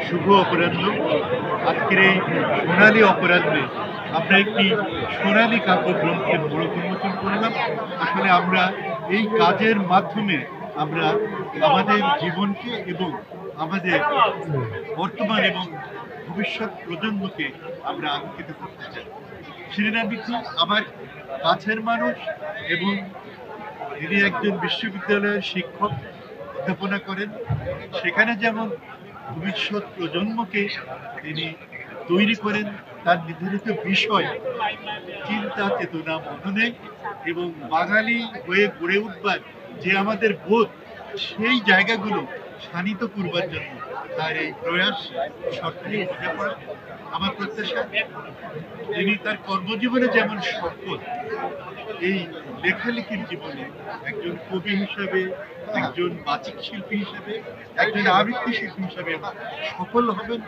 শুভ অপরাহ্ন। আজকের এই সোনালী অপরাহ্নে আমরা একটি সোনালী কাব্যগ্রন্থের মোড়ক উন্মোচন করলাম। আসলে আমরা এই কাজের মাধ্যমে আমরা আমাদের জীবনকে এবং আমাদের বর্তমান এবং ভবিষ্যৎ প্রজন্মকে আমরা আলোকিত করতে চাই। শিরিনা মিঠু আমার কাছের মানুষ এবং তিনি একজন বিশ্ববিদ্যালয়ের শিক্ষক, অধ্যাপনা করেন। সেখানে যেমন ভবিষ্যৎ প্রজন্মকে তিনি তৈরি করেন তার নির্ধারিত বিষয়, চিন্তা, চেতনা, মননে এবং বাঙালি হয়ে গড়ে উঠবার যে আমাদের বোধ, সেই জায়গাগুলো শানিত করবার জন্য তার এই প্রয়াস সরকারি বোঝাপড়া। আমার প্রত্যাশা তিনি তার কর্মজীবনে যেমন সফল, এই লেখালেখির জীবনে একজন কবি হিসাবে, একজন বাচিক শিল্পী হিসেবে, একজন আবৃত্তি শিল্পী হিসাবে সফল হবেন।